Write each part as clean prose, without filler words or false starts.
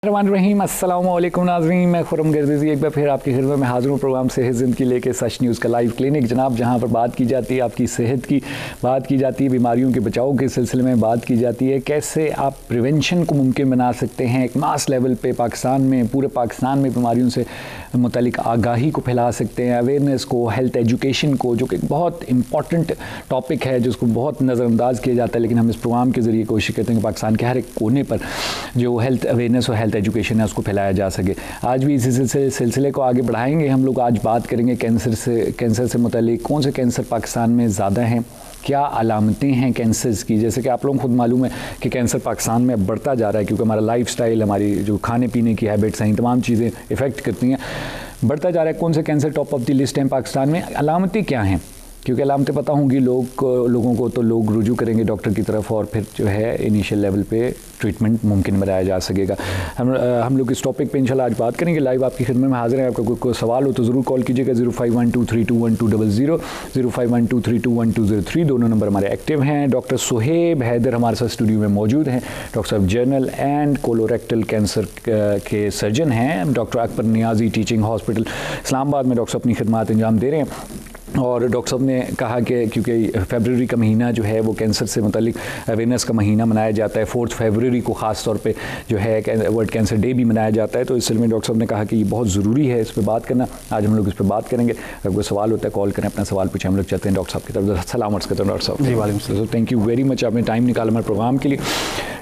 रहीम अस्सलाम वालेकुम नाज़रीन, मैं खुरम गर्दिज़ी एक बार फिर आपकी खिदमत में हाज़िर हूँ प्रोग्राम सेहत ज़िंदगी लेके सच न्यूज़ का लाइव क्लिनिक जनाब, जहाँ पर बात की जाती है आपकी सेहत की, बात की जाती है बीमारियों के बचाव के सिलसिले में, बात की जाती है कैसे आप प्रिवेंशन को मुमकिन बना सकते हैं। एक मास लेवल पे पाकिस्तान में, पूरे पाकिस्तान में बीमारियों से मुतल्लिक आगाही को फैला सकते हैं, अवेयरनेस को, हेल्थ एजुकेशन को, जो कि बहुत इंपॉर्टेंट टॉपिक है जिसको बहुत नज़रअंदाज किया जाता है। लेकिन हम इस प्रोग्राम के ज़रिए कोशिश करते हैं कि पाकिस्तान के हर एक कोने पर जो हेल्थ अवेयरनेस और हेल्थ एजुकेशन है उसको फैलाया जा सके। आज भी इसी सिलसिले को आगे बढ़ाएंगे। हम लोग आज बात करेंगे कैंसर से मुतालिक, कौन से कैंसर पाकिस्तान में ज़्यादा हैं, क्या अलामतें हैं कैंसर्स की। जैसे कि आप लोगों को खुद मालूम है कि कैंसर पाकिस्तान में बढ़ता जा रहा है क्योंकि हमारा लाइफस्टाइल, हमारी जो खाने पीने की हैबिट्स हैं, तमाम चीज़ें इफ़ेक्ट करती हैं, बढ़ता जा रहा है। कौन से cancer top of the list हैं पाकिस्तान में, अलामतें क्या हैं, क्योंकि अलामतें पता होंगी लोगों को तो लोग रुजू करेंगे डॉक्टर की तरफ और फिर जो है इनिशियल लेवल पे ट्रीटमेंट मुमकिन बनाया जा सकेगा। हम लोग इस टॉपिक पे इंशाल्लाह आज बात करेंगे। लाइव आपकी खिदमत में हाजिर हैं। आपका कोई सवाल हो तो ज़रूर कॉल कीजिएगा 0512321200, 0512321203, दोनों नंबर हमारे एक्टिव हैं। डॉक्टर सुहेब हैदर हमारे साथ स्टूडियो में मौजूद हैं। डॉक्टर साहब जर्नल एंड कोलोरेक्टल कैंसर के सर्जन हैं। Doctor Akbar Niazi teaching hospital Islamabad में डॉक्टर साहब अपनी खिदमत अंजाम दे रहे हैं। और डॉक्टर साहब ने कहा कि क्योंकि फरवरी का महीना जो है वो कैंसर से मुतालिक अवेयरनेस का महीना मनाया जाता है, 4 फरवरी को ख़ास तौर पे जो है वर्ल्ड कैंसर डे भी मनाया जाता है, तो इस सिलसिले में डॉक्टर साहब ने कहा कि ये बहुत ज़रूरी है इस पर बात करना। आज हम लोग इस पर बात करेंगे। अगर कोई सवाल होता है कॉल करें, अपना सवाल पूछें। हम लोग चलते हैं डॉक्टर साहब की तरफ। सलाम अर्ज़ करते हैं डॉक्टर साहब। जी वालेकुम। थैंक यू वेरी मच, आपने टाइम निकाला हमारे प्रोग्राम के लिए।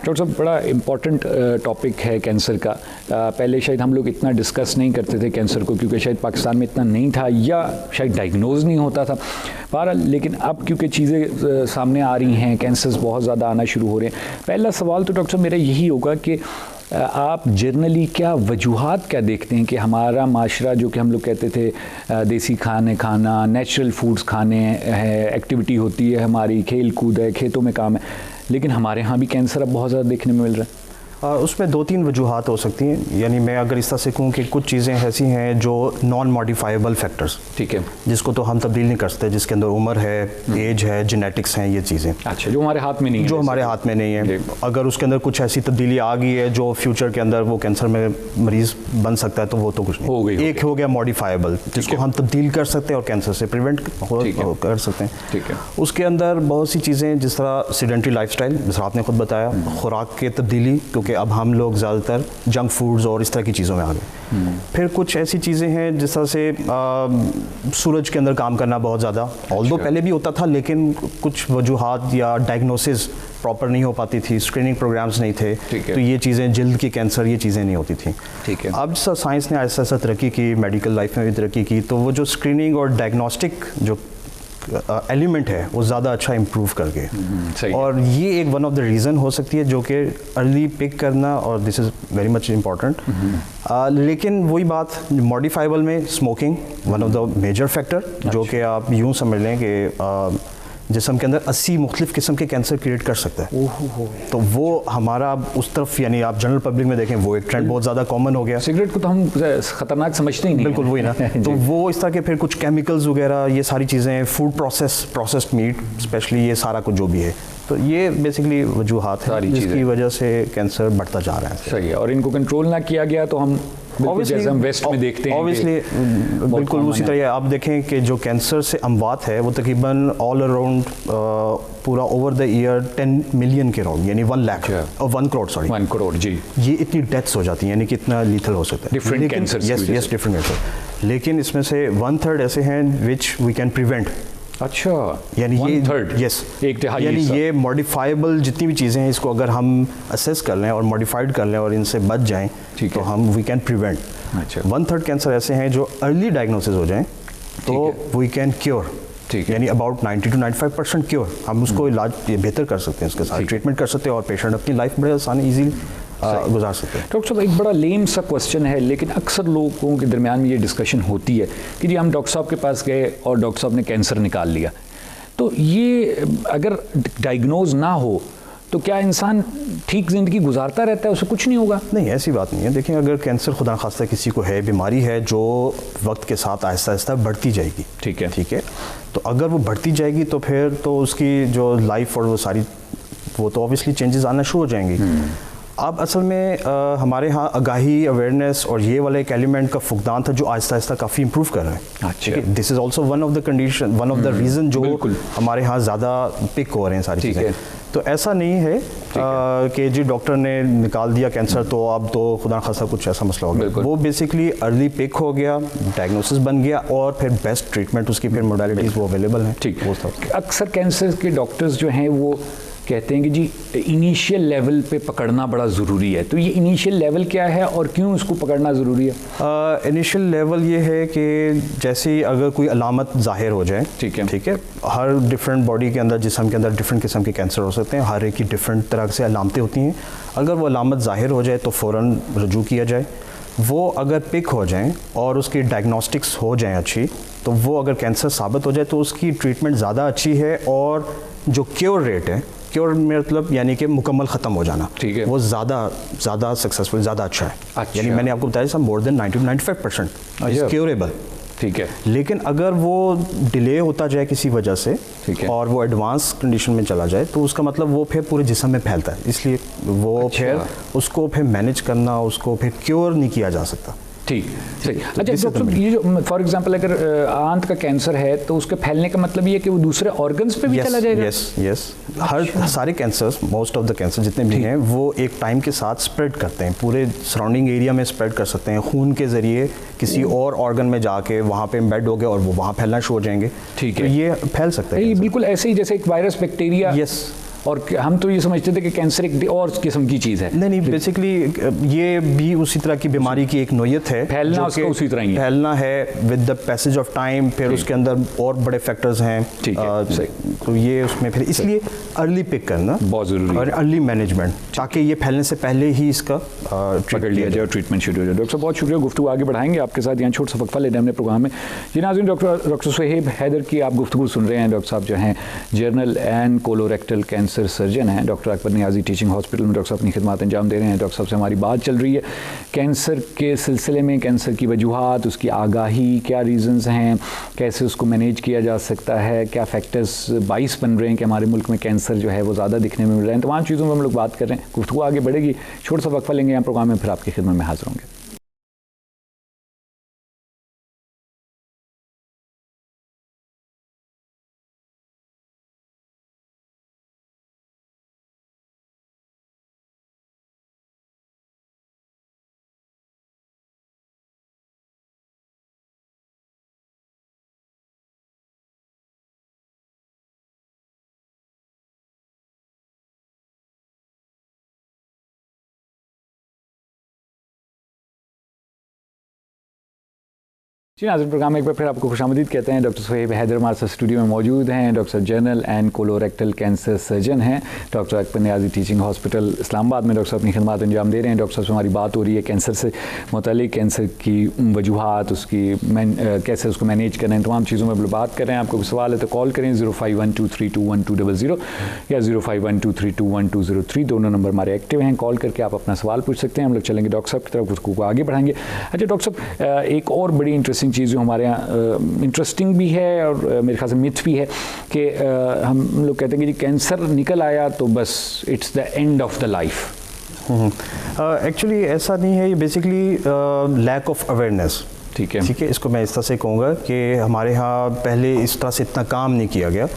डॉक्टर साहब बड़ा इंपॉर्टेंट टॉपिक है कैंसर का। पहले शायद हम लोग इतना डिस्कस नहीं करते थे कैंसर को क्योंकि शायद पाकिस्तान में इतना नहीं था या शायद डायग्नोज नहीं होता था बहरहाल, लेकिन अब क्योंकि चीज़ें सामने आ रही हैं, कैंसर्स बहुत ज़्यादा आना शुरू हो रहे हैं। पहला सवाल तो डॉक्टर साहब मेरा यही होगा कि आप जनरली क्या वजूहात क्या देखते हैं कि हमारा माशरा जो कि हम लोग कहते थे देसी खाने खाना, नेचुरल फूड्स खाने हैं, एक्टिविटी होती है हमारी, खेल कूद है, खेतों में काम है, लेकिन हमारे यहाँ भी कैंसर अब बहुत ज़्यादा देखने में मिल रहा है। उसमें 2-3 वजूहात हो सकती हैं। यानी मैं अगर इस तरह से कहूँ कि कुछ चीज़ें ऐसी हैं जो नॉन मॉडिफाइबल फैक्टर्स, ठीक है, जिसको तो हम तब्दील नहीं कर सकते, जिसके अंदर उम्र है, एज है, जेनेटिक्स हैं, ये चीज़ें। अच्छा, जो हमारे हाथ में नहीं है, जो हमारे हाथ में नहीं है। अगर उसके अंदर कुछ ऐसी तब्दीली आ गई है जो फ्यूचर के अंदर वो कैंसर में मरीज़ बन सकता है, तो वो तो कुछ नहीं हो गई। एक हो गया मॉडिफाइबल, जिसको हम तब्दील कर सकते हैं और कैंसर से प्रिवेंट कर सकते हैं। ठीक है। उसके अंदर बहुत सी चीज़ें, जिस तरह सीडेंटरी लाइफस्टाइल, जिस आपने खुद बताया, खुराक की तब्दीली, क्योंकि अब हम लोग ज़्यादातर जंक फूड्स और इस तरह की चीज़ों में आ गए। फिर कुछ ऐसी चीज़ें हैं जिस तरह से सूरज के अंदर काम करना बहुत ज़्यादा, ऑल्दो पहले भी होता था, लेकिन कुछ वजूहात या डायग्नोसिस प्रॉपर नहीं हो पाती थी, स्क्रीनिंग प्रोग्राम्स नहीं थे, तो ये चीज़ें, जल्द की कैंसर, ये चीज़ें नहीं होती थी। ठीक है। अब साइंस ने ऐसा ऐसा तरक्की की, मेडिकल लाइफ में भी तरक्की की, तो वो जो स्क्रीनिंग और डायग्नोस्टिक जो एलिमेंट है वो ज़्यादा अच्छा इम्प्रूव कर गए। और ये एक वन ऑफ द रीज़न हो सकती है जो कि अर्ली पिक करना, और this is very much important. लेकिन वही बात, मॉडिफाइबल में smoking one of the major factor, जो कि आप यूँ समझ लें कि जिस्म के अंदर 80 मुख्तलिफ किस्म के कैंसर क्रिएट कर सकता है। तो वो हमारा उस तरफ, यानी आप जनरल पब्लिक में देखें, वो एक ट्रेंड बहुत ज़्यादा कॉमन हो गया। सिगरेट को तो हम ख़तरनाक समझते ही नहीं। बिल्कुल वही ना। तो वो इस तरह के फिर कुछ केमिकल्स वगैरह, ये सारी चीज़ें, फूड प्रोसेस्ड मीट स्पेशली, ये सारा कुछ जो भी है, तो ये बेसिकली वजूहात हैं जिसकी वजह से कैंसर बढ़ता जा रहा है। सही है। और इनको कंट्रोल ना किया गया तो हम जैसे हम वेस्ट में देखते हैं, ऑब्वियसली बिल्कुल उसी तरह आप देखें कि जो कैंसर से अमवात है वो तकरीबन ऑल अराउंड पूरा ओवर द ईयर 10 मिलियन के राउंड, यानी 1 लाख और 1 करोड़, सॉरी 1 करोड़, जी, ये इतनी डेथ्स हो जाती हैं, यानी कितना लीथल हो सकता है different cancer. Yes different cancer. लेकिन इसमें से 1/3 ऐसे हैं विच वी कैन प्रिवेंट। अच्छा, यानी ये 1/3, यस, एक तिहाई, यानी ये मॉडिफाइबल जितनी भी चीज़ें हैं, इसको अगर हम असेस कर लें और मॉडिफाइड कर लें और इनसे बच जाएं, तो हम वी कैन प्रिवेंट। अच्छा, 1/3 कैंसर ऐसे हैं जो अर्ली डायग्नोसिस हो जाएं तो वी कैन क्योर, यानी अबाउट 90 to 95% क्योर। हम उसको इलाज बेहतर कर सकते हैं, उसके साथ ट्रीटमेंट कर सकते हैं और पेशेंट अपनी लाइफ बड़े आसानी ईजीली गुजार सकते हैं। डॉक्टर साहब एक बड़ा लेम सा क्वेश्चन है, लेकिन अक्सर लोगों के दरमियान में ये डिस्कशन होती है कि जी हम डॉक्टर साहब के पास गए और डॉक्टर साहब ने कैंसर निकाल लिया, तो ये अगर डायग्नोज ना हो तो क्या इंसान ठीक ज़िंदगी गुजारता रहता है, उसे कुछ नहीं होगा? नहीं, ऐसी बात नहीं है। देखिए, अगर कैंसर खुदा खास्ता किसी को है, बीमारी है जो वक्त के साथ आहिस्ता आहिस्ता बढ़ती जाएगी, ठीक है, तो अगर वो बढ़ती जाएगी तो फिर तो उसकी जो लाइफ और वो सारी, वो तो ऑब्वियसली चेंजेस आना शुरू हो जाएंगी। अब असल में हमारे यहाँ आगाही, अवेयरनेस और ये वाला एक एलिमेंट का फुकदान था जो आहिस्ता आहिस्ता काफ़ी इंप्रूव कर रहे हैं। अच्छा, this is also one of the condition, one of the reason जो हमारे यहाँ ज़्यादा पिक हो रहे हैं सारी चीज़ें। तो ऐसा नहीं है कि जी डॉक्टर ने निकाल दिया कैंसर तो अब तो खुदा न खासा कुछ ऐसा मसला हो गया। वो बेसिकली अर्ली पिक हो गया, डायग्नोसिस बन गया और फिर बेस्ट ट्रीटमेंट उसकी फिर मोडालिटीज़ वो अवेलेबल हैं। ठीक, वो सब अक्सर कैंसर के डॉक्टर्स जो हैं वो कहते हैं कि जी इनिशियल लेवल पे पकड़ना बड़ा ज़रूरी है। तो ये इनिशियल लेवल क्या है और क्यों उसको पकड़ना ज़रूरी है? इनिशियल लेवल ये है कि जैसे अगर कोई अलामत ज़ाहिर हो जाए, ठीक है, हर डिफरेंट बॉडी के अंदर, जिस्म के अंदर डिफरेंट किस्म के कैंसर हो सकते हैं, हर एक की डिफरेंट तरह से अलामतें होती हैं। अगर वो अलामत ज़ाहिर हो जाए तो फ़ौरन रुजू किया जाए। वो अगर पिक हो जाएं और उसकी डायग्नोस्टिक्स हो जाएं अच्छी, तो वो अगर कैंसर साबित हो जाए तो उसकी ट्रीटमेंट ज़्यादा अच्छी है और जो क्योर रेट है, क्योर मतलब यानी कि मुकम्मल ख़त्म हो जाना, ठीक है, वो ज़्यादा सक्सेसफुल, ज़्यादा अच्छा है। अच्छा। यानी मैंने आपको बताया था मोर देन 90-95% इज़ क्योरेबल। ठीक है, लेकिन अगर वो डिले होता जाए किसी वजह से, ठीक है, और वो एडवांस कंडीशन में चला जाए तो उसका मतलब वो फिर पूरे जिस्म में फैलता है, इसलिए वो फिर उसको फिर मैनेज करना, उसको फिर क्योर नहीं किया जा सकता। ठीक, सही। अच्छा डॉक्टर, ये जो फॉर एग्जांपल अगर आंत का कैंसर है तो उसके फैलने का मतलब ये है कि वो दूसरे ऑर्गन्स पे भी चला जाएगा? यस। हर सारे cancers, most of the cancer जितने भी हैं वो एक टाइम के साथ स्प्रेड करते हैं, पूरे सराउंडिंग एरिया में स्प्रेड कर सकते हैं, खून के ज़रिए किसी और ऑर्गन में जाके वहाँ पे एम्बेड हो गए और वो वहाँ फैलना शुरू हो जाएंगे। ठीक है, तो ये फैल सकता है। ये बिल्कुल ऐसे ही जैसे एक वायरस, बैक्टीरिया। यस। और हम तो ये समझते थे कि कैंसर एक और किस्म की चीज़ है। नहीं, बेसिकली ये भी उसी तरह की बीमारी की एक नोयत है, फैलना उसका उसी तरह ही है। फैलना है with the passage of time, फिर उसके अंदर और बड़े फैक्टर्स हैं। ठीक है, तो ये उसमें फिर इसलिए अर्ली पिक करना बहुत ज़रूरी है और अर्ली मैनेजमेंट, ताकि ये फैलने से पहले ही इसका पकड़ लिया जाए और ट्रीटमेंट शुरू हो जाए। डॉक्टर साहब बहुत शुक्रिया, गुफ्तगू आगे बढ़ाएंगे आपके साथ, यहाँ छोटा सा वक्फा लेने हमने प्रोग्राम में। जी नाज़रीन, डॉक्टर सुहेब हैदर की आप गुफ्तगू सुन रहे हैं। डॉक्टर साहब जो हैं general and colorectal cancer surgeon हैं, doctor Akbar Niazi teaching hospital में डॉक्टर साहब अपनी खिदमत अंजाम दे रहे हैं। डॉक्टर साहब से हमारी बात चल रही है कैंसर के सिलसिले में, कैंसर की वजूहात, उसकी आगाही, क्या रीज़न्स हैं, कैसे उसको मैनेज किया जा सकता है, क्या फैक्टर्स बाइस बन रहे हैं कि हमारे मुल्क में कैंसर जो है वो ज़्यादा दिखने में मिल रहे हैं। तमाम चीज़ों में हम लोग बात कर रहे हैं। गुफ्तगू आगे बढ़ेगी, छोटा सा वक्फा लेंगे यहाँ प्रोग्राम में, फिर आपकी खिदमत में हाजिर होंगे। जी नाज़रीन, प्रोग्राम में एक बार फिर आपको खुशामदीद कहते हैं। डॉक्टर सुहेब हैदर हमारे साथ स्टूडियो में मौजूद हैं। Doctor general and colorectal cancer surgeon हैं, doctor Akbar Niazi teaching hospital Islamabad में डॉक्टर साहब अपनी खिदमत अंजाम दे रहे हैं। डॉक्टर साहब से हमारी बात हो रही है कैंसर से मुतालिक, कैंसर की वजूहात, उसकी कैसे उसको मैनेज करें, तमाम चीज़ों में बात कर रहे हैं। आपको कोई सवाल है तो कॉल करें 0512321200 या 0512321203, दोनों नंबर हमारे एक्टिव हैं। कॉल करके आप अपना सवाल पूछ सकते हैं। हम लोग चलेंगे डॉक्टर साहब की तरफ, उसको आगे बढ़ाएंगे। अच्छा डॉक्टर साहब, एक और बड़ी इंटरेस्टिंग चीज़ जो हमारे यहाँ इंटरेस्टिंग भी है और मेरे ख्याल से मिथ भी है कि हम लोग कहते हैं कि कैंसर निकल आया तो बस it's the end of the life. Actually ऐसा नहीं है, ये बेसिकली लैक ऑफ अवेयरनेस। ठीक है, इसको मैं इस तरह से कहूँगा कि हमारे यहाँ पहले इस तरह से इतना काम नहीं किया गया,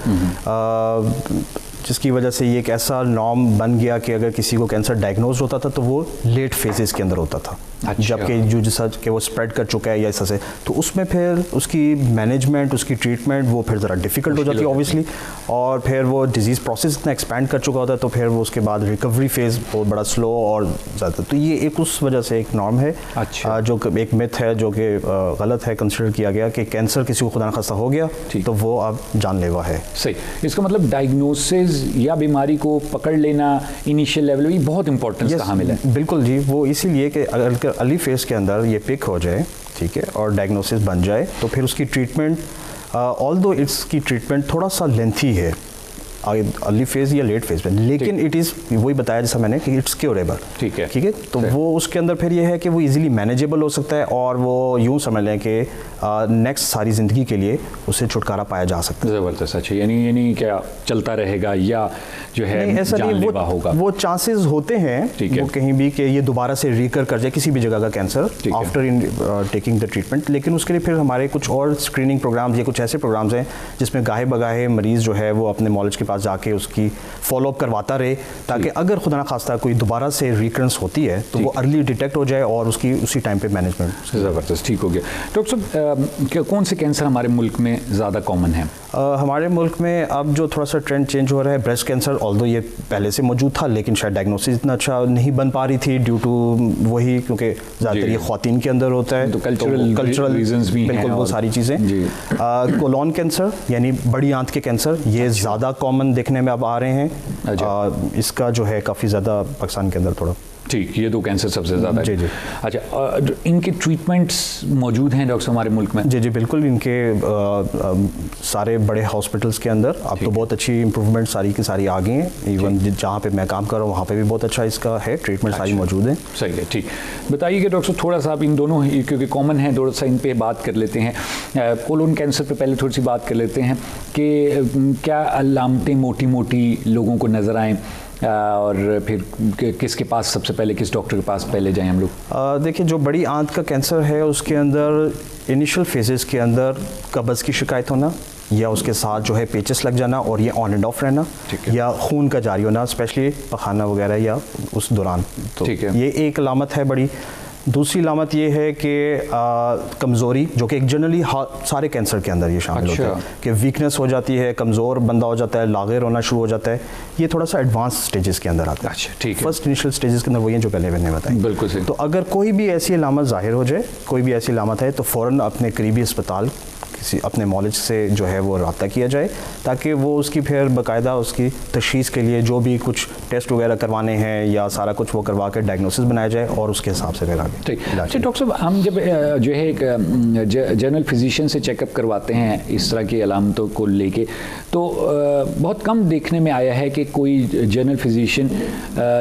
जिसकी वजह से ये एक ऐसा नॉर्म बन गया कि अगर किसी को कैंसर डायग्नोज होता था तो वो लेट फेजेस के अंदर होता था। अच्छा। जबकि जो जैसा कि वो स्प्रेड कर चुका है या ऐसा से, तो उसमें फिर उसकी मैनेजमेंट, उसकी ट्रीटमेंट वो फिर ज़रा डिफ़िकल्ट हो जाती है ऑब्वियसली, और फिर वो डिजीज़ प्रोसेस इतना एक्सपैंड कर चुका होता है तो फिर वो उसके बाद रिकवरी फेज़ बहुत बड़ा स्लो और ज़्यादा, तो ये एक उस वजह से एक नॉर्म है। अच्छा। जो एक मिथ है जो कि गलत है, कंसिडर किया गया कि कैंसर किसी को खुदा न खास्ता हो गया तो वो अब जानलेवा है। सही, इसका मतलब डायग्नोसिस या बीमारी को पकड़ लेना इनिशियल लेवल में बहुत इंपॉर्टेंस कहाँ मिला है? बिल्कुल जी, वो इसीलिए कि अगर अर्ली फेज़ के अंदर ये पिक हो जाए, ठीक है, और डायग्नोसिस बन जाए तो फिर उसकी ट्रीटमेंट, ऑल्दो इसकी ट्रीटमेंट थोड़ा सा लेंथी है, अर्ली फेज या लेट फेज में, लेकिन इट इज़ वही बताया जैसा मैंने कि इट्स क्योरेबल। ठीक है, ठीक है। तो वो उसके अंदर फिर ये है कि वो इजीली मैनेजेबल हो सकता है और वो यूँ समझ लें कि नेक्स्ट सारी ज़िंदगी के लिए उससे छुटकारा पाया जा सकता है। ज़बरदस्त। अच्छा, यानी क्या चलता रहेगा या जो है ऐसा नहीं, वो चांसेस होते हैं वो कहीं भी कि ये दोबारा से रिकर कर जाए किसी भी जगह का cancer after taking the treatment. लेकिन उसके लिए फिर हमारे कुछ और स्क्रीनिंग प्रोग्राम्स या कुछ ऐसे प्रोग्राम्स हैं जिसमें गाहे बगाहे मरीज़ जो है वो अपने मॉलेज के पास जाके उसकी फॉलोअप करवाता रहे, ताकि अगर खुदा ना खास्ता कोई दोबारा से रिकरेंस होती है तो वो अर्ली डिटेक्ट हो जाए और उसकी उसी टाइम पे मैनेजमेंट। ज़बरदस्त, ठीक हो गया। डॉक्टर साहब, कौन से कैंसर हमारे मुल्क में ज़्यादा कॉमन है? हमारे मुल्क में अब जो थोड़ा सा ट्रेंड चेंज हो रहा है, ब्रेस्ट कैंसर, ऑल्दो ये पहले से मौजूद था लेकिन शायद डायग्नोसिस इतना अच्छा नहीं बन पा रही थी ड्यू टू वही, क्योंकि ज़्यादातर ये ख्वातीन के अंदर होता है, तो कल्चरल रीजंस भी बिल्कुल वो सारी चीज़ें। कोलोन कैंसर यानी बड़ी आंत के कैंसर, ये ज़्यादा कॉमन देखने में अब आ रहे हैं। इसका जो है काफ़ी ज़्यादा पाकिस्तान के अंदर थोड़ा ठीक, ये दो कैंसर सबसे ज़्यादा। जी। अच्छा, इनके ट्रीटमेंट्स मौजूद हैं डॉक्टर हमारे मुल्क में? जी बिल्कुल, इनके सारे बड़े हॉस्पिटल्स के अंदर अब तो बहुत अच्छी इंप्रूवमेंट सारी की सारी आ गई हैं। इवन जहाँ पे मैं काम कर रहा हूँ वहाँ पे भी बहुत अच्छा इसका है, ट्रीटमेंट सारी मौजूद है। सही है, ठीक। बताइए कि डॉक्टर थोड़ा सा आप इन दोनों, क्योंकि कॉमन है, थोड़ा सा इन पे बात कर लेते हैं। कोलोन कैंसर पे पहले थोड़ी सी बात कर लेते हैं कि क्या अलामतें मोटी मोटी लोगों को नज़र आएँ और फिर किसके पास सबसे पहले, किस डॉक्टर के पास पहले जाएं हम लोग? देखिए, जो बड़ी आंत का कैंसर है उसके अंदर इनिशियल फेजेस के अंदर कब्ज़ की शिकायत होना या उसके साथ जो है पेचेस लग जाना और ये ऑन एंड ऑफ रहना, या खून का जारी होना स्पेशली पखाना वगैरह या उस दौरान, तो ये एक अलामत है बड़ी। दूसरी अलामत ये है कि कमज़ोरी, जो कि एक जनरली सारे कैंसर के अंदर ये शामिल होता है कि वीकनेस हो जाती है, कमज़ोर बंदा हो जाता है, लाग़िर होना शुरू हो जाता है। ये थोड़ा सा एडवांस स्टेजेस के अंदर आता है। अच्छा, ठीक है। फर्स्ट इनिशियल स्टेजेस के अंदर वही हैं जो पहले मैंने बताई। बिल्कुल सही। तो अगर कोई भी ऐसी अलामत ज़ाहिर हो जाए, कोई भी ऐसी अलामत है, तो फ़ौरन अपने करीबी अस्पताल किसी अपने मॉलेज से जो है वो रब्ता किया जाए, ताकि वो उसकी फिर बाकायदा उसकी तशख़ीस के लिए जो भी कुछ टेस्ट वगैरह करवाने हैं या सारा कुछ वो करवा के डायग्नोसिस बनाया जाए और उसके हिसाब से फिर आगे। ठीक। अच्छा डॉक्टर साहब, हम जब जो है एक जनरल फिजिशियन से चेकअप करवाते हैं इस तरह की अलामतों को लेके, तो बहुत कम देखने में आया है कि कोई जनरल फिजिशियन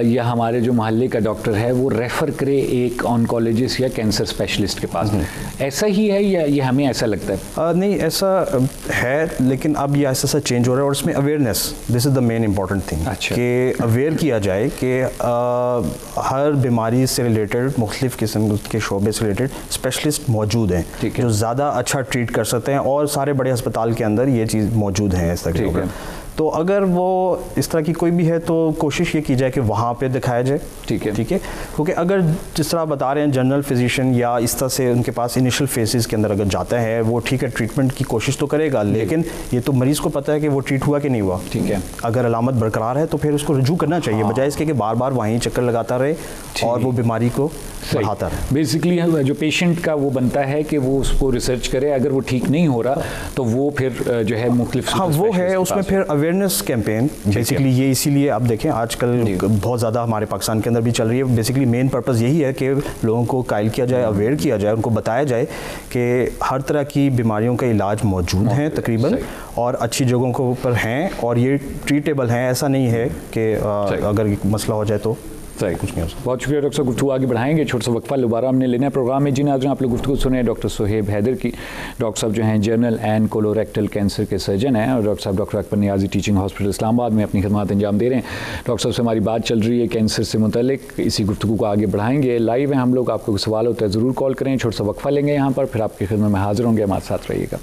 या हमारे जो मोहल्ले का डॉक्टर है वो रेफ़र करे एक ऑन्कोलॉजिस्ट या कैंसर स्पेशलिस्ट के पास। ऐसा ही है या ये हमें ऐसा लगता है? नहीं, ऐसा है, लेकिन अब ये ऐसा चेंज हो रहा है और इसमें awareness, this is the main important thing. अच्छा। कि अवेयर किया जाए कि हर बीमारी से रिलेटेड मुख्तलिफ़ किस्म के शोबे से रिलेटेड स्पेशलिस्ट मौजूद हैं जो ज़्यादा अच्छा ट्रीट कर सकते हैं, और सारे बड़े अस्पताल के अंदर ये चीज़ मौजूद है इस तरह के। तो अगर वो इस तरह की कोई भी है तो कोशिश ये की जाए कि वहाँ पे दिखाया जाए। ठीक है, क्योंकि अगर जिस तरह बता रहे हैं जनरल फिजिशियन या इस तरह से उनके पास इनिशियल फेजेस के अंदर अगर जाता है, वो ठीक है ट्रीटमेंट की कोशिश तो करेगा, लेकिन ये तो मरीज़ को पता है कि वो ट्रीट हुआ कि नहीं हुआ। ठीक है, अगर अलामत बरकरार है तो फिर उसको रुजू करना चाहिए, बजाय इसके कि बार बार वहीं चक्कर लगाता रहे और वो बीमारी को बढ़ाता रहे। बेसिकली जो पेशेंट का वो बनता है कि वो उसको रिसर्च करे, अगर वो ठीक नहीं हो रहा तो वो फिर जो है मुख्तलिफ, हाँ वो है उसमें फिर अवेयरनेस कैंपेन बेसिकली ये, इसीलिए आप देखें आजकल बहुत ज़्यादा हमारे पाकिस्तान के अंदर भी चल रही है। बेसिकली मेन पर्पस यही है कि लोगों को कायल किया जाए, अवेयर किया जाए, उनको बताया जाए कि हर तरह की बीमारियों का इलाज मौजूद हैं तकरीबन, और अच्छी जगहों के ऊपर हैं और ये ट्रीटेबल हैं। ऐसा नहीं है कि अगर मसला हो जाए तो कुछ नहीं हो सकता। बहुत शुक्रिया डॉक्टर साहब, गुफ्तगू आगे बढ़ाएंगे। छोटा सा वक्फा दोबारा हमने लेना है प्रोग्राम में। जी नाज़रीन, आप लोग गुफ्तगू सुने डॉक्टर सोहेब हैदर की। डॉक्टर साहब जो हैं जनरल एंड कोलोरेक्टल कैंसर के सर्जन हैं, और डॉक्टर साहब doctor Akbar Niazi teaching hospital Islamabad में अपनी खिदमत अंजाम दे रहे हैं। डॉक्टर साहब से हमारी बात चल रही है कैंसर से मुतल्लिक, इसी गुफ्तगू को आगे बढ़ाएंगे। लाइव है हम लोग, आपको सवाल होता है ज़रूर कॉल करें। छोटा सा वक्फा लेंगे यहाँ पर, फिर आपकी खिदमत में हाजिर होंगे। हमारे साथ रहिएगा।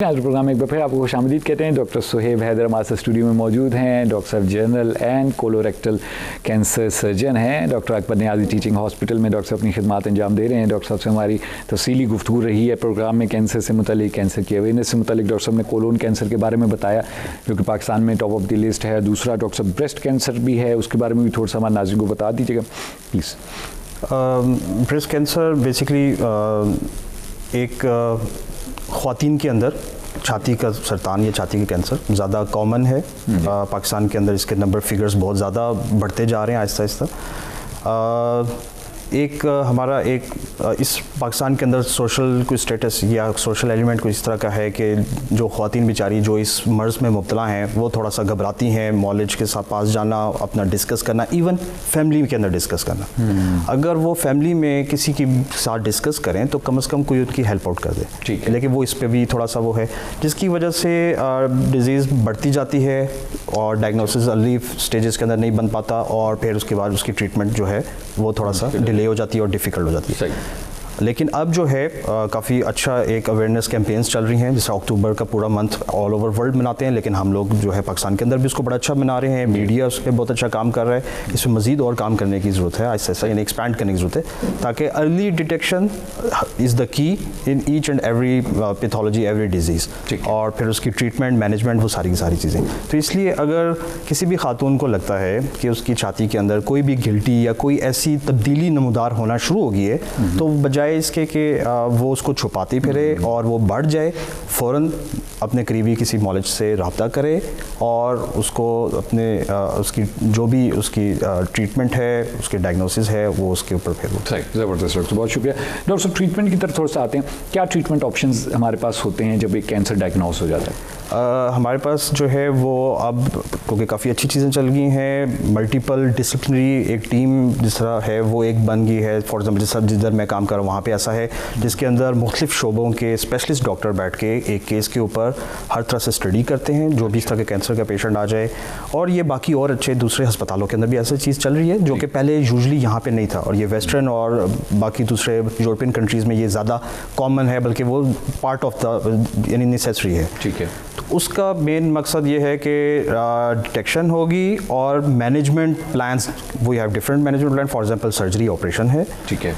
आज प्रोग्राम में एक बार फिर आपको खुशामदीद कहते हैं। डॉक्टर सुहेब हैदर हमारे साथ स्टूडियो में मौजूद हैं। डॉक्टर साहब general and colorectal cancer surgeon हैं। Doctor Akbar Niazi teaching hospital में डॉक्टर साहब अपनी खिदमत अंजाम दे रहे हैं। डॉक्टर साहब से हमारी तफसीली गुफ्तगू रही है प्रोग्राम में कैंसर से मुतलिक, कैंसर की अवेयरनेस से मुतलिक। डॉक्टर साहब ने कोलोन कैंसर के बारे में बताया जो कि पाकिस्तान में टॉप ऑफ द लिस्ट है। दूसरा डॉक्टर साहब ब्रेस्ट कैंसर भी है, उसके बारे में भी थोड़ा सा हमारे नाज़रीन को बता दीजिएगा प्लीज़। ब्रेस्ट कैंसर बेसिकली एक ख़वातीन के अंदर छाती का सरतान या छाती का कैंसर ज़्यादा कॉमन है। पाकिस्तान के अंदर इसके नंबर फिगर्स बहुत ज़्यादा बढ़ते जा रहे हैं आहिस्ता आहिस्ता। हमारा इस पाकिस्तान के अंदर सोशल कोई स्टेटस या सोशल एलिमेंट कुछ इस तरह का है कि जो ख़वातीन बेचारी जो इस मर्ज़ में मुब्तला हैं वो थोड़ा सा घबराती हैं मौलिज के साथ पास जाना, अपना डिस्कस करना, इवन फैमिली के अंदर डिस्कस करना। अगर वो फैमिली में किसी के साथ डिस्कस करें तो कम से कम कोई उनकी हेल्प आउट कर दे, ठीक है। लेकिन वो इस पर भी थोड़ा सा वो है जिसकी वजह से डिज़ीज़ बढ़ती जाती है और डायग्नोसिस अर्ली स्टेजेस के अंदर नहीं बन पाता और फिर उसके बाद उसकी ट्रीटमेंट जो है वो थोड़ा सा डिले हो जाती है और डिफ़िकल्ट हो जाती है। लेकिन अब जो है काफ़ी अच्छा एक अवेयरनेस कैंपेन्स चल रही हैं। जैसे अक्टूबर का पूरा मंथ ऑल ओवर वर्ल्ड मनाते हैं, लेकिन हम लोग जो है पाकिस्तान के अंदर भी उसको बड़ा अच्छा मना रहे हैं। मीडिया उस पर बहुत अच्छा काम कर रहा है। इसमें मज़ीद और काम करने की ज़रूरत है, ऐसा यानी एक्सपैंड करने की ज़रूरत है ताकि early detection is the key in each and every pathology, every disease, और फिर उसकी ट्रीटमेंट, मैनेजमेंट, वो सारी की सारी चीज़ें। तो इसलिए अगर किसी भी खातून को लगता है कि उसकी छाती के अंदर कोई भी गिल्टी या कोई ऐसी तब्दीली नमूदार होना शुरू हो गई है तो बजाय इसके कि वो उसको छुपाती फिरे और वो बढ़ जाए, फ़ौरन अपने करीबी किसी मौलिज से रब्ता करे और उसको अपने उसकी जो भी उसकी ट्रीटमेंट है, उसकी डायग्नोसिस है, वो उसके ऊपर फिर वो। सही, ज़बरदस्त डॉक्टर, बहुत शुक्रिया। डॉक्टर साहब ट्रीटमेंट की तरफ थोड़ा सा आते हैं। क्या ट्रीटमेंट ऑप्शंस हमारे पास होते हैं जब एक कैंसर डायग्नोस हो जाता है? हमारे पास जो है वो अब क्योंकि काफ़ी अच्छी चीज़ें चल गई हैं, मल्टीपल डिसिप्लिनरी एक टीम जिस तरह है वो एक बन गई है। फॉर एग्जाम्पल जिधर मैं काम कर रहा हूँ वहाँ पे ऐसा है जिसके अंदर मुख्तलिफ शोबों के स्पेशलिस्ट डॉक्टर बैठ के एक केस के ऊपर हर तरह से स्टडी करते हैं जो भी इस तरह के कैंसर का पेशेंट आ जाए। और ये बाकी और अच्छे दूसरे अस्पतालों के अंदर भी ऐसी चीज़ चल रही है जो कि पहले यूजुअली यहाँ पे नहीं था, और ये वेस्टर्न और बाकी दूसरे यूरोपियन कंट्रीज़ में ये ज़्यादा कॉमन है, बल्कि वो पार्ट ऑफ द यानी नेसेसरी है। ठीक है। तो उसका मेन मकसद ये है कि डिटेक्शन होगी और management plans, we have different management plan. For example surgery operation है, ठीक है,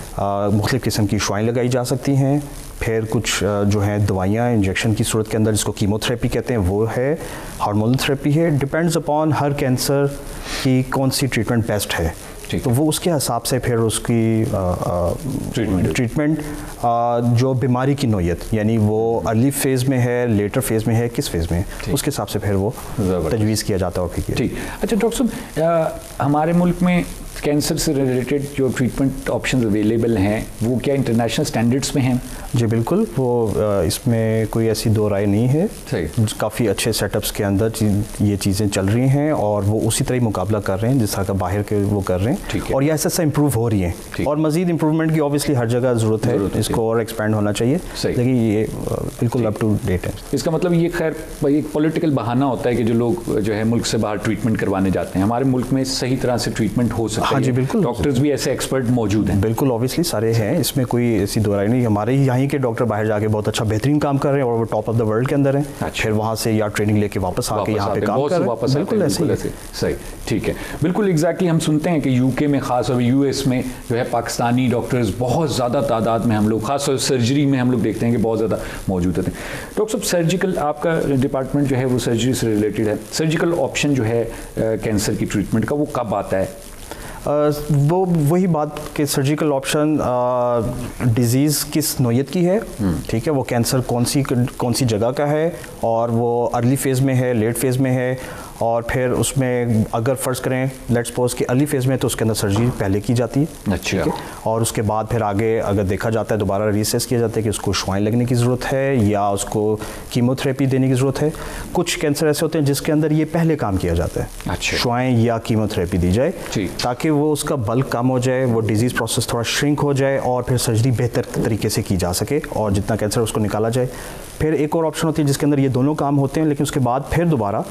मुख्तलिफ किस्म की शुआएं लगाई जा सकती हैं। फिर कुछ जो है दवाइयाँ इंजेक्शन की सूरत के अंदर जिसको कीमोथेरेपी कहते हैं वो है, हार्मोनल थेरेपी है। डिपेंड्स अपॉन हर कैंसर की कौन सी ट्रीटमेंट बेस्ट है, तो वो उसके हिसाब से फिर उसकी ट्रीटमेंट जो बीमारी की नोयत यानी वो अर्ली फेज़ में है, लेटर फेज़ में है, किस फेज़ में है, उसके हिसाब से फिर वो तजवीज़ किया जाता है। ठीक। अच्छा डॉक्टर साहब, हमारे मुल्क में कैंसर से रिलेटेड जो ट्रीटमेंट ऑप्शंस अवेलेबल हैं वो क्या इंटरनेशनल स्टैंडर्ड्स में हैं? जी बिल्कुल, वो इसमें कोई ऐसी दो राय नहीं है। काफ़ी अच्छे सेटअप्स के अंदर ये चीज़ें चल रही हैं और वो उसी तरह मुकाबला कर रहे हैं जिस तरह का बाहर के वो कर रहे हैं, और ये ऐसा ऐसा इम्प्रूव हो रही हैं और मज़ीद इम्प्रूवमेंट की ऑब्वियसली हर जगह ज़रूरत है, इसको और एक्सपेंड होना चाहिए, लेकिन ये बिल्कुल अप टू डेट है। इसका मतलब ये खैर एक पॉलिटिकल बहाना होता है कि जो लोग जो है मुल्क से बाहर ट्रीटमेंट करवाने जाते हैं। हमारे मुल्क में सही तरह से ट्रीटमेंट हो सकता है? हाँ जी बिल्कुल, डॉक्टर्स भी ऐसे एक्सपर्ट मौजूद हैं? बिल्कुल, ऑब्वियसली सारे हैं, इसमें कोई ऐसी दो राय नहीं। हमारे यहाँ के डॉक्टर बाहर जाके बहुत अच्छा बेहतरीन काम कर रहे हैं और वो टॉप ऑफ द वर्ल्ड के अंदर हैं। अच्छा। फिर वहाँ से या ट्रेनिंग लेके वापस आके यहाँ पे काम कर रहे हैं। बिल्कुल ऐसे। सही, ठीक है, बिल्कुल एग्जैक्टली। हम सुनते हैं कि यूके में खास और यूएस में जो है पाकिस्तानी डॉक्टर्स बहुत ज़्यादा तादाद में हम लोग खास और सर्जरी में हम लोग देखते हैं कि बहुत ज़्यादा मौजूद होते हैं। डॉक्टर साहब सर्जिकल, आपका डिपार्टमेंट जो है वो सर्जरी से रिलेटेड है, सर्जिकल ऑप्शन जो है कैंसर की ट्रीटमेंट का वो कब आता है? वो वही बात कि सर्जिकल ऑप्शन डिज़ीज़ किस नोयत की है, ठीक है, वो कैंसर कौन सी जगह का है और वो अर्ली फेज़ में है, लेट फेज़ में है, और फिर उसमें अगर फ़र्ज़ करें लेट्स सपोज कि अर्ली फेज़ में तो उसके अंदर सर्जरी पहले की जाती है। अच्छा। और उसके बाद फिर आगे अगर देखा जाता है दोबारा रीसेस किया जाता है कि उसको शुआएं लगने की ज़रूरत है या उसको कीमोथेरेपी देने की ज़रूरत है। कुछ कैंसर ऐसे होते हैं जिसके अंदर ये पहले काम किया जाता है, अच्छा, शुआएं या कीमोथेरेपी दी जाए ताकि वो उसका बल्क कम हो जाए, वो डिजीज़ प्रोसेस थोड़ा श्रिंक हो जाए और फिर सर्जरी बेहतर तरीके से की जा सके और जितना कैंसर उसको निकाला जाए। फिर एक और ऑप्शन होती है जिसके अंदर ये दोनों काम होते हैं, लेकिन उसके बाद फिर दोबारा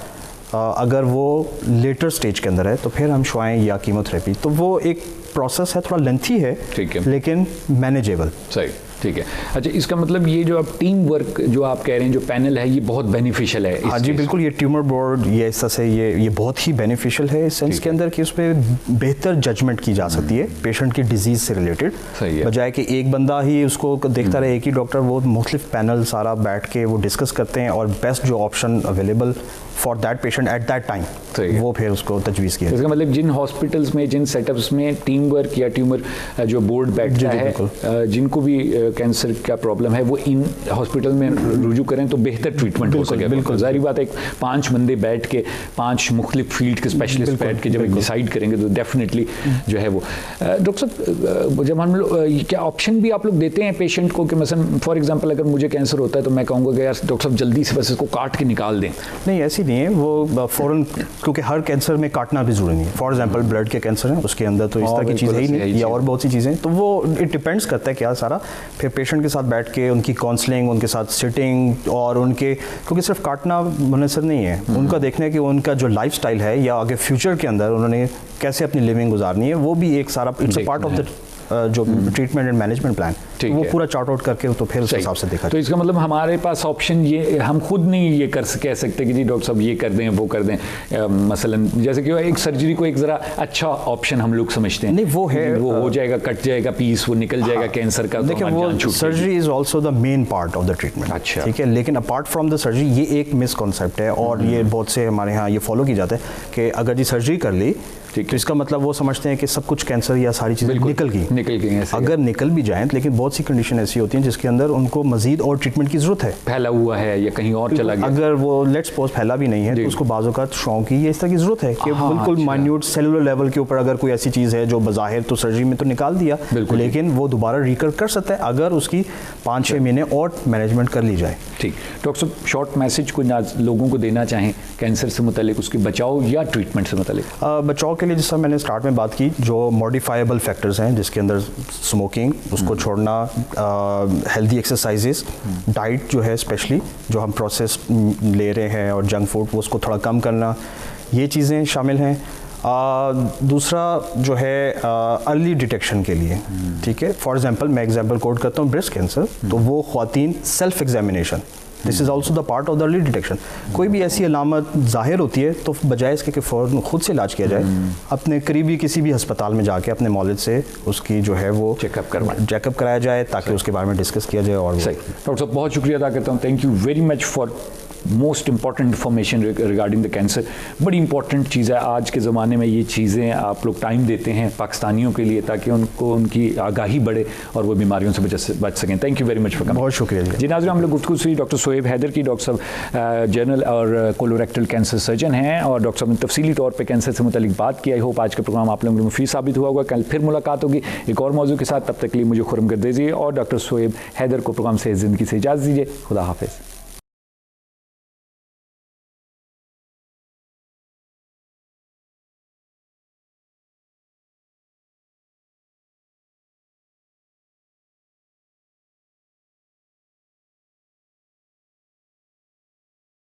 अगर वो लेटर स्टेज के अंदर है तो फिर हम शुआएं या कीमोथेरेपी, तो वो एक प्रोसेस है, थोड़ा लेंथी है, ठीक है, लेकिन मैनेजेबल। सही। ठीक है। अच्छा, इसका मतलब ये जो आप टीम वर्क जो आप कह रहे हैं, जो पैनल है, ये बहुत बेनिफिशियल है। हाँ जी, बिल्कुल। ये ट्यूमर बोर्ड ये इस तरह से ये बहुत ही बेनिफिशियल है इस सेंस के अंदर कि उसमें बेहतर जजमेंट की जा सकती है पेशेंट की डिजीज़ से रिलेटेड, बजाय कि एक बंदा ही उसको देखता रहे, एक ही डॉक्टर। वो मुख्तलिफ पैनल सारा बैठ के वो डिस्कस करते हैं और बेस्ट जो option available for that patient at that time वो फिर उसको तजवीज़ किया। इसका मतलब जिन हॉस्पिटल्स में, जिन सेटअप्स में टीम वर्क या ट्यूमर जो बोर्ड बैठता है, जिनको भी कैंसर का प्रॉब्लम है, वो इन हॉस्पिटल में रुजू करें तो बेहतर ट्रीटमेंट हो सके। बिल्कुल जाहिर बात है, 5 बंदे बैठ के, 5 मुख्तलिफ फील्ड के स्पेशलिस्ट बैठ के जब डिसाइड करेंगे तो डेफिनेटली जो है वो। डॉक्टर साहब, जब हम लोग क्या ऑप्शन भी आप लोग देते हैं पेशेंट को कि मसलन फॉर एग्जांपल अगर मुझे कैंसर होता है तो मैं कहूँगा कि यार डॉक्टर साहब जल्दी से बस इसको काट के निकाल दें? नहीं, ऐसी नहीं है वो फ़ौरन, क्योंकि हर कैंसर में काटना भी ज़रूरी नहीं है। फॉर एग्जांपल ब्लड के कैंसर है, उसके अंदर तो इस तरह की चीज़ है ही नहीं, या और बहुत सी चीज़ें, तो वो इट डिपेंड्स करता है क्या सारा। फिर पेशेंट के साथ बैठ के उनकी काउंसलिंग, उनके साथ सिटिंग, और उनके, क्योंकि सिर्फ काटना मुनसर नहीं है, उनका देखना है कि उनका जो लाइफ स्टाइल है या आगे फ्यूचर के अंदर उन्होंने कैसे अपनी लिविंग गुजारनी है, वो भी एक सारा it's a part of the जो ट्रीटमेंट एंड मैनेजमेंट प्लान, वो पूरा चार्ट आउट करके तो फिर उस हिसाब से देखा। तो इसका मतलब हमारे पास ऑप्शन ये, हम खुद नहीं ये कह सकते कि जी डॉक्टर साहब ये कर दें, वो कर दें। मसलन जैसे कि एक सर्जरी को एक ज़रा अच्छा ऑप्शन हम लोग समझते हैं, नहीं वो है, वो हो जाएगा, कट जाएगा पीस, वो निकल जाएगा कैंसर का। देखिए, वो surgery is also the main part of the treatment. अच्छा, ठीक है। लेकिन अपार्ट फ्रॉम द सर्जरी, ये एक मिसकॉन्सेप्ट है और ये बहुत से हमारे यहाँ ये फॉलो की जाता है कि अगर जी सर्जरी कर ली तो इसका मतलब वो समझते हैं कि सब कुछ कैंसर या सारी चीज़ें निकल गई। अगर निकल भी जाएं, लेकिन बहुत सी कंडीशन ऐसी होती हैं जिसके अंदर उनको मजीद और ट्रीटमेंट की ज़रूरत है। फैला हुआ है या कहीं और चला गया, अगर वो लेट्स सपोज फैला भी नहीं है तो उसको बाज़ों का शौक की या इस तरह की ज़रूरत है कि बिल्कुल माइन्यूट सेलुलर लेवल के ऊपर अगर कोई ऐसी चीज़ है जो बज़ाहिर तो सर्जरी में तो निकाल दिया, लेकिन वो दोबारा रिकर कर सकता है अगर उसकी 5-6 महीने और मैनेजमेंट कर ली जाए। ठीक। डॉक्टर साहब, शॉर्ट मैसेज को लोगों को देना चाहें कैंसर से मुतालिक, उसके बचाव या ट्रीटमेंट से मुतालिक? बचाव के लिए जैसा मैंने स्टार्ट में बात की, जो मॉडिफाइबल फैक्टर्स हैं जिसके अंदर स्मोकिंग, उसको छोड़ना, हेल्दी एक्सरसाइजेस, डाइट जो है स्पेशली जो हम प्रोसेस ले रहे हैं और जंक फूड, वो उसको थोड़ा कम करना, ये चीज़ें शामिल हैं। दूसरा जो है अर्ली डिटेक्शन के लिए, ठीक है, फॉर एग्जांपल मैं एग्जांपल कोट करता हूँ ब्रेस्ट कैंसर, तो वो ख्वातीन self examination, this is also the part of the early detection. कोई भी ऐसी अलामत जाहिर होती है तो बजाय इसके कि फ़ौरन खुद से इलाज किया जाए, अपने करीबी किसी भी अस्पताल में जाके अपने मौलिद से उसकी जो है वो चेकअप कराया जाए ताकि उसके बारे में डिस्कस किया जाए। और डॉक्टर साहब, बहुत शुक्रिया अदा करता हूँ, thank you very much for most important information regarding the cancer. बड़ी इंपॉर्टेंट चीज़ है आज के ज़माने में, ये चीज़ें आप लोग टाइम देते हैं पाकिस्तानियों के लिए ताकि उनको उनकी आगाही बढ़े और वो बीमारियों से बच सकें। Thank you very much for coming. बहुत शुक्रिया जी नाज़रीन, हम लोग गुफ्तगू सुनी डॉक्टर शोएब हैदर की। डॉक्टर साहब जनरल और कोलोरेक्टल कैंसर सर्जन हैं और डॉक्टर साहब ने तफसीली तौर पर कैंसर से मुतालिक बात की। आई होप आज का प्रोग्राम आप लोगों को मुफीद साबित हुआ होगा। कल फिर मुलाकात होगी एक और मौजू के साथ, तब तक के लिए मुझे खुरम कर दीजिए और डॉक्टर शोएब हैदर को प्रोग्राम से ज़िंदगी से इजाज़त दीजिए। खुदा हाफिज़।